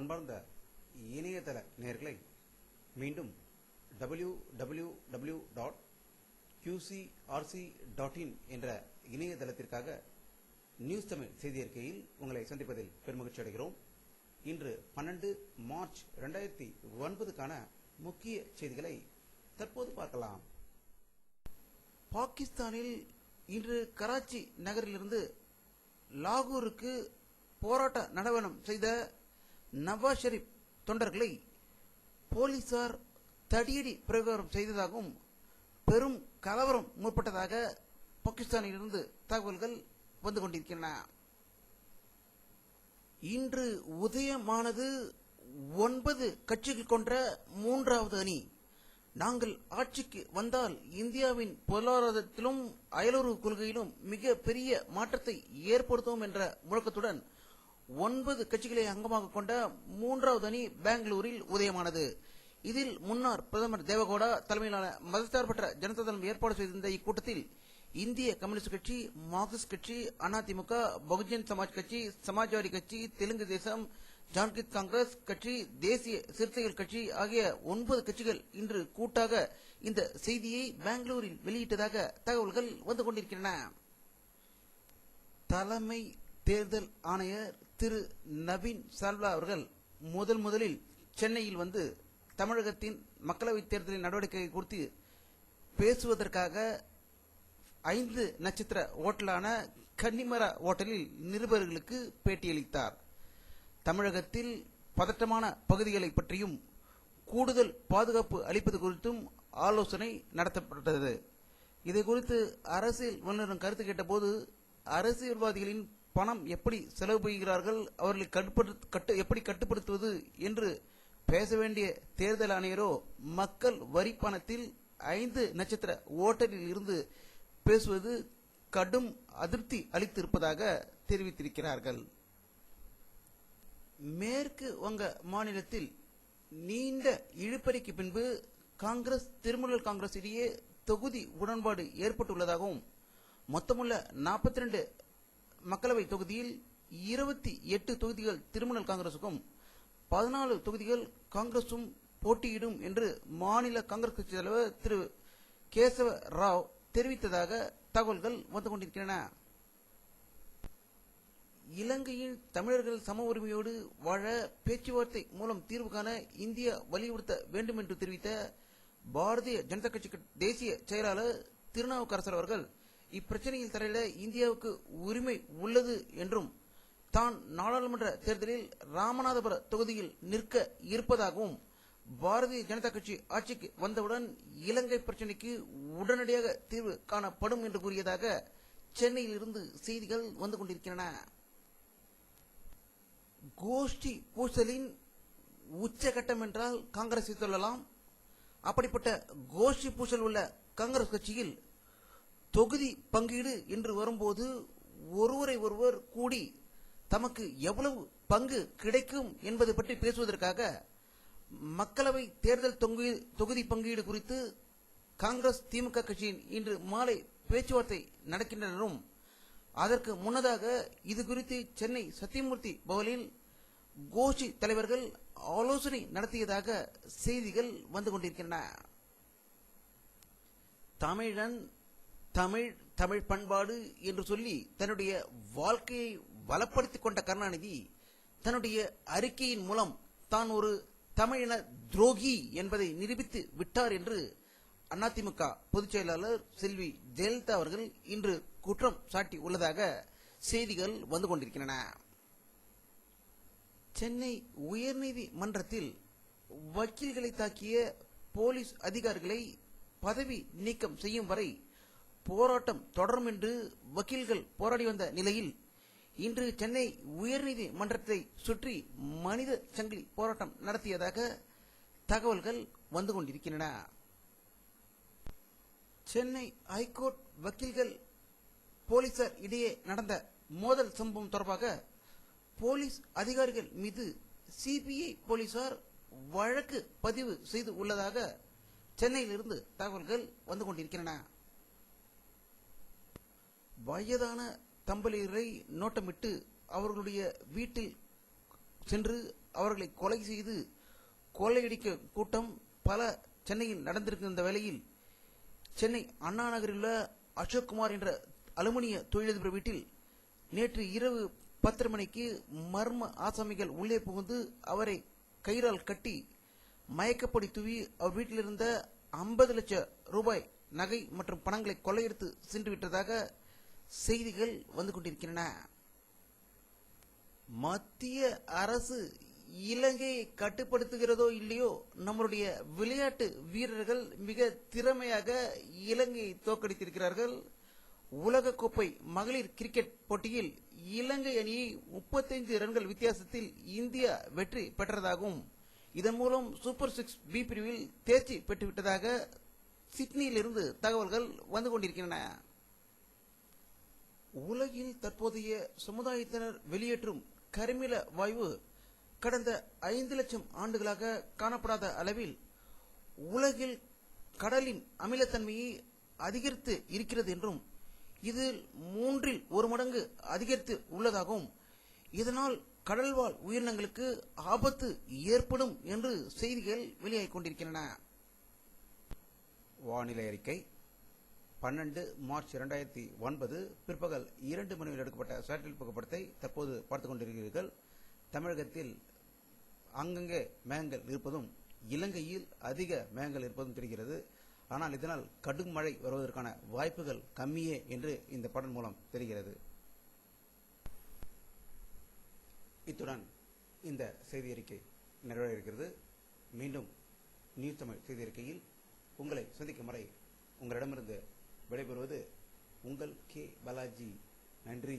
அன்பார்ந்த இணையதள நேயர்களை மீண்டும் www.qcrc.in என்ற இணையதளத்திற்காக நியூஸ் தமிழ் செய்தி அறிக்கையில் உங்களை சந்திப்பதில் பெருமகிழ்ச்சி அடைகிறோம். இன்று 12 மார்ச் 2009க்கான முக்கிய செய்திகளை தற்போது பார்க்கலாம். பாகிஸ்தானில் இன்று கராச்சி நகரிலிருந்து லாகூருக்கு போராட்ட நடவடிக்கை செய்த நவாஸ் ஷெரீப் தொண்டர்களை போலீசார் தடியடி பிரயோகம் செய்ததாகவும் பெரும் கலவரம் முற்பட்டதாக பாகிஸ்தானிலிருந்து தகவல்கள் வந்து கொண்டிருக்கின்றன. இன்று உதயமானது 9 கட்சிகள் கொண்ட மூன்றாவது அணி. நாங்கள் ஆட்சிக்கு வந்தால் இந்தியாவின் பொருளாதாரத்திலும் அயலுறவு கொள்கையிலும் மிக பெரிய மாற்றத்தை ஏற்படுத்தும் என்ற முழக்கத்துடன் 9 கட்சிகளை அங்கமாக கொண்ட மூன்றாவது அணி பெங்களூரில் உதயமானது. இதில் முன்னாள் பிரதமர் தேவகவுடா தலைமையிலான மதசார்பற்ற ஜனதாதளம் ஏற்பாடு செய்திருந்த இக்கூட்டத்தில் இந்திய கம்யூனிஸ்ட் கட்சி, மார்க்சிஸ்ட் கட்சி, அதிமுக, பகுஜன் சமாஜ் கட்சி, சமாஜ்வாடி கட்சி, தெலுங்கு தேசம், ஜார்க்கண்ட் காங்கிரஸ் கட்சி, தேசிய சிறுத்தைகள் கட்சி ஆகிய 9 கட்சிகள் இன்று கூட்டாக இந்த செய்தியை பெங்களூரில் வெளியிட்டதாக தகவல்கள் வந்து கொண்டிருக்கின்றன. தலைமை தேர்தல் ஆணையர் திரு நவீன் சால்வா அவர்கள் முதலில் சென்னையில் வந்து தமிழகத்தின் மக்களவைத் தேர்தலின் நடவடிக்கை குறித்து பேசுவதற்காக 5 நட்சத்திர ஓட்டலான கன்னிமரா ஓட்டலில் நிருபர்களுக்கு பேட்டியளித்தார். தமிழகத்தில் பதட்டமான பகுதிகளை பற்றியும் கூடுதல் பாதுகாப்பு அளிப்பது குறித்தும் ஆலோசனை நடத்தப்பட்டது. இதை குறித்து அரசியல் வல்லுநரும் கருத்து கேட்டபோது, அரசியல்வாதிகளின் பணம் எப்படி செலவு செய்கிறார்கள், அவர்களை எப்படி கட்டுப்படுத்துவது என்று பேச வேண்டிய தேர்தல் ஆணையரோ மக்கள் வரி பணத்தில் 5 நட்சத்திர ஓட்டலில் இருந்து பேசுவது கடும் அதிருப்தி அளித்திருப்பதாக தெரிவித்திருக்கிறார்கள். மேற்கு வங்க மாநிலத்தில் நீண்ட இழுபறிக்கு பின்பு காங்கிரஸ் திரிணாமுல் காங்கிரஸ் இடையே தொகுதி உடன்பாடு ஏற்பட்டுள்ளதாகவும் மொத்தமுள்ள 42 மக்களவை தொகுதியில் 28 தொகுதிகள் திரிணாமுல் காங்கிரசுக்கும் 14 தொகுதிகள் காங்கிரசும் போட்டியிடும் என்று மாநில காங்கிரஸ் கட்சி தலைவர் திரு கேசவ ராவ் தெரிவித்ததாக தகவல்கள் வந்து கொண்டிருக்கின்றன. இலங்கையில் தமிழர்கள் சம உரிமையோடு வாழ பேச்சுவார்த்தை மூலம் தீர்வு காண இந்தியா வலியுறுத்த வேண்டும் என்று தெரிவித்த பாரதிய ஜனதா கட்சி தேசிய செயலாளர் திருநாவுக்கரசர் அவர்கள் இப்பிரச்சனையில் தலையிட இந்தியாவுக்கு உரிமை உள்ளது என்றும் தான் நாடாளுமன்ற தேர்தலில் ராமநாதபுர தொகுதியில் நிற்க இருப்பதாகவும் பாரதிய ஜனதா கட்சி ஆட்சிக்கு வந்தவுடன் இலங்கை பிரச்சனைக்கு உடனடியாக தீர்வு காணப்படும் என்று கூறியதாக சென்னையில் இருந்து செய்திகள் வந்து கொண்டிருக்கின்றன. கோஷ்டி பூசலின் உச்சகட்டம் என்றால் காங்கிரஸை சொல்லலாம். அப்படிப்பட்ட கோஷ்டி பூசல் உள்ள காங்கிரஸ் கட்சியில் தொகுதி பங்கீடு என்று வரும்போது ஒருவரை ஒருவர் கூடி தமக்கு எவ்வளவு பங்கு கிடைக்கும் என்பதை பற்றி பேசுவதற்காக மக்களவை தேர்தல் தொகுதி பங்கீடு குறித்து காங்கிரஸ் திமுக கட்சியின் இன்று மாலை பேச்சுவார்த்தை நடக்கின்றனரும், அதற்கு முன்னதாக இது குறித்து சென்னை சத்தியமூர்த்தி பவனில் கோஷ்டி தலைவர்கள் ஆலோசனை நடத்தியதாக செய்திகள் வந்து கொண்டிருக்கின்றன. தமிழன், தமிழ் பண்பாடு என்று சொல்லி தன்னுடைய வாழ்க்கையை வளப்படுத்திக் கொண்ட கருணாநிதி தன்னுடைய அறிக்கையின் மூலம் தான் ஒரு தமிழின துரோகி என்பதை நிரூபித்து விட்டார் என்று அதிமுக பொதுச் செயலாளர் செல்வி ஜெயலலிதா அவர்கள் இன்று குற்றம் சாட்டி உள்ளதாக செய்திகள் வந்து கொண்டிருக்கின்றன. சென்னை உயர்நீதிமன்றத்தில் வக்கீல்களை தாக்கிய போலீஸ் அதிகாரிகளை பதவி நீக்கம் செய்யும் வரை போராட்டம் தொடரும் என்று வக்கீல்கள் போராடி வந்த நிலையில் இன்று சென்னை உயர்நீதிமன்றத்தை சுற்றி மனித சங்கிலி போராட்டம் நடத்தியதாக தகவல்கள் வந்து கொண்டிருக்கின்றன. சென்னை ஐகோர்ட் வக்கீல்கள் போலீசார் இடையே நடந்த மோதல் சம்பவம் தொடர்பாக போலீஸ் அதிகாரிகள் மீது சிபிஐ போலீசார் வழக்கு பதிவு செய்து உள்ளதாக சென்னையிலிருந்து தகவல்கள் வந்து கொண்டிருக்கின்றன. வயதான தம்பதியரை நோட்டமிட்டு அவர்களுடைய வீட்டில் சென்று அவர்களை கொலை செய்து கொள்ளையடிக்க கூட்டம் பல சென்னையில் நடந்திருக்கின்ற வேளையில் சென்னை அண்ணா நகரில் உள்ள அசோக்குமார் என்ற அலுமினிய தொழிலதிபர் வீட்டில் நேற்று இரவு 10:30 மணிக்கு மர்ம ஆசாமிகள் உள்ளே புகுந்து அவரை கயிறால் கட்டி மயக்கப்படி தூவி அவர் வீட்டில் இருந்த 50 லட்சம் ரூபாய் நகை மற்றும் பணங்களை கொள்ளையடித்து சென்று விட்டதாக செய்திகள் வந்து கொண்டிருக்கின்றன. மத்திய அரசு இலங்கையை கட்டுப்படுத்துகிறதோ இல்லையோ, நம்முடைய விளையாட்டு வீரர்கள் மிக திறமையாக இலங்கையை தோற்கடித்திருக்கிறார்கள். உலகக்கோப்பை மகளிர் கிரிக்கெட் போட்டியில் இலங்கை அணியை 35 ரன்கள் வித்தியாசத்தில் இந்தியா வெற்றி பெற்றதாகவும் இதன் மூலம் சூப்பர் 6 பி பிரிவில் தேர்ச்சி பெற்றுவிட்டதாக சிட்னியிலிருந்து தகவல்கள் வந்து கொண்டிருக்கின்றன. உலகில் தற்போதைய சமுதாயத்தினர் வெளியேற்றும் கரிமில வாயு கடந்த 5 லட்சம் ஆண்டுகளாக காணப்படாத அளவில் உலகில் கடலின் அமிலத்தன்மையை அதிகரித்து இருக்கிறது என்றும் இதில் 3 மடங்கு அதிகரித்து உள்ளதாகவும் இதனால் கடல்வாழ் உயிரினங்களுக்கு ஆபத்து ஏற்படும் என்று செய்திகள் வெளியாகிக் கொண்டிருக்கின்றன. வானிலை அறிக்கை 12 மார்ச் 2009 பிற்பகல் 2 மணியில் எடுக்கப்பட்ட சேட்டலைட் புகைப்படத்தை தற்போது பார்த்துக் கொண்டிருக்கிறீர்கள். தமிழகத்தில் அங்கங்கே மேகங்கள் இருப்பதும் இலங்கையில் அதிக மேகங்கள் இருப்பதும் தெரிகிறது. ஆனால் இதனால் கடும் மழை வருவதற்கான வாய்ப்புகள் கம்மியே என்று இந்த படம் மூலம் தெரிகிறது. இத்துடன் இந்த செய்தி அறிக்கை நிறைவேற இருக்கிறது. மீண்டும் நியூஸ் தமிழ் செய்தி அறிக்கையில் உங்களை சந்திக்கும் வரை உங்களிடமிருந்து விடைபெறுவது உங்கள் கே பாலாஜி. நன்றி.